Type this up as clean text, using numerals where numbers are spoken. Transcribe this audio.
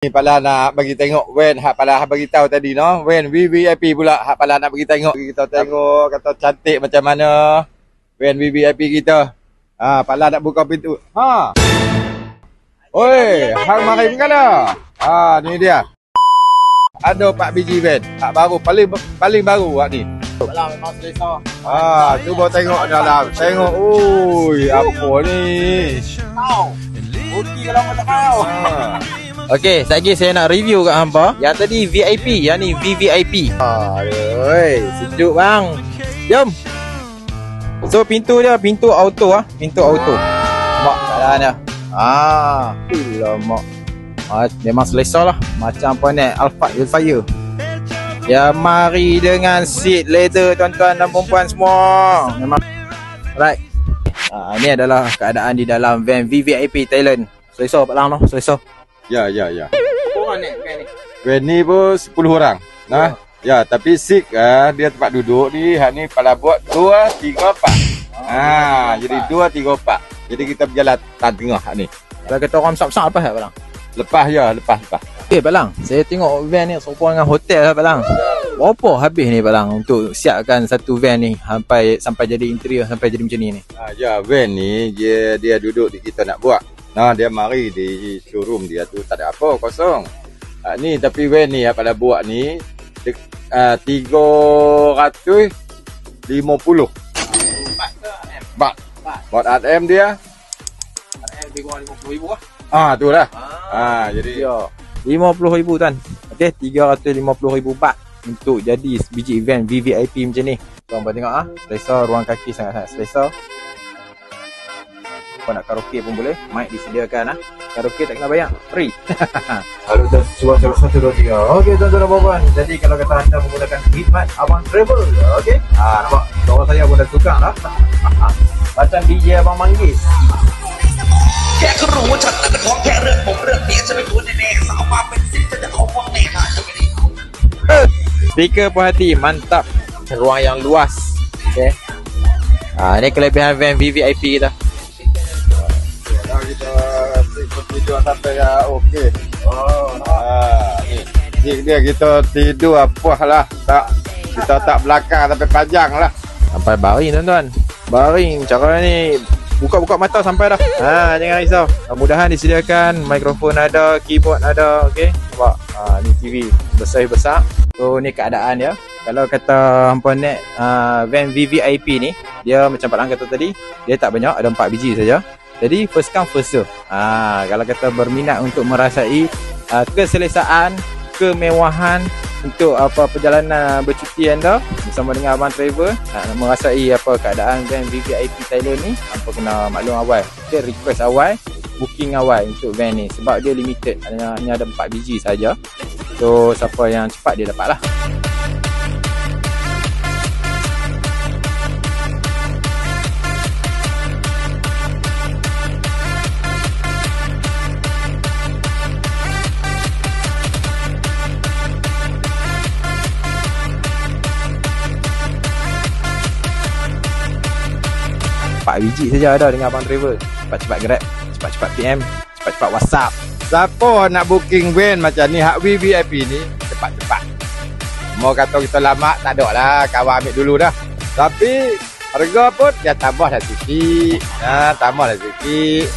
Ni Pala nak bagi tengok van hak Pala bagi tahu tadi no. Van VVIP pula hak Pala nak bagi tengok. Kita tengok kata cantik macam mana van VVIP kita. Pala nak buka pintu. Oi, hang mari mana? Ni dia. Ada 4 biji van. Hak baru paling baru hak ni. Alah memang selesa. Cuba tengok dalam. Tengok. Oi, apa ni? Tahu. Bukti kalau kau tak tahu. Okey, lagi saya nak review kat hampa. Yang tadi VIP, yang ni VVIP. Aduh, Sejuk bang. Jom. So pintu dia pintu auto pintu auto. Mak keadaan dia. Alamak. Memang selesa lah. Macam apa ni Alphard Hellfire. Ya mari dengan seat leather tuan-tuan dan perempuan semua. Memang right. Ini adalah keadaan di dalam van VVIP Thailand. Selesa Pak Lang noh, selesa. Ya. Orang ni van ni. Van ni pun 10 orang. Nah. Ya, tapi seat dia tempat duduk ni hak ni Pala buat 2 3 4. Jadi 2 3 4. Jadi kita berjalan tengah hak ni. Kalau kata orang besar-besar lepas tak Pak Lang? Lepas. Pak Lang, saya tengok van ni serupa dengan hotel lah Pak Lang. Berapa habis ni Pak Lang untuk siapkan satu van ni sampai jadi interior sampai jadi macam ni ni? Ya, van ni dia duduk di kita nak buat. Nah, dia mari di showroom dia tu tak ada apa, kosong. Ni tapi van ni pada buat ni 350 bat. Buat RM dia. RM lebih kurang 50,000 lah. Tu lah. Jadi Ya, 50,000 tuan. Okey, 350,000 baht untuk jadi biji event VVIP macam ni. Tuan tengok selesa, ruang kaki sangat-sangat selesa. Kau nak karaoke pun boleh, mic disediakan Karaoke tak kena bayar, free. Halo dan cuba 1 2 3. Okey tuan-tuan dan puan. Jadi kalau kata anda menggunakan khidmat Abang Travel, okey. Nampak kawan saya pun dah tukang lah. Macam DJ Abang Manggis. แค่รู้ว่าฉันเป็นของแค่เรื่องผมเรื่องนี้ฉันไม่รู้แน่ๆสาวมาเป็นสิบจะเอาพวกแม่หาจะไม่ได้เอา Speaker puas hati, mantap. Ruang yang luas. Okey. Ini kelebihan van VVIP kita. kita tidur sampai okey. Ni dia kita tidur puas lah. Kita tak belakang sampai panjang lah. Sampai baring tuan-tuan. Baring cara ni buka-buka mata sampai dah. Jangan risau. Mudah-mudahan disediakan mikrofon ada, keyboard ada, okey. Nampak. Ni TV besar-besar. So ni keadaan dia. Kalau kata hampa naik van VVIP ni, dia macam Pak Lang kata tadi, dia tak banyak, ada 4 biji saja. Jadi first come first serve. Kalau kata berminat untuk merasai keselesaan, kemewahan untuk perjalanan bercuti anda bersama dengan Abang Travel, nak merasai keadaan van VVIP Thailand ni, hampa kena maklum awal. Okay, request awal, booking awal untuk van ni sebab dia limited, hanya ada 4 biji saja. So siapa yang cepat dia dapat lah. Biji saja ada dengan Abang Travel. Cepat-cepat Grab, cepat-cepat PM, cepat-cepat WhatsApp. Siapa nak booking van macam ni hak VVIP ni, cepat-cepat. Mau kata kita lama tak ada lah, kawan ambil dulu dah. Tapi harga pun dia tambah dah sikit. Tambah dah sikit.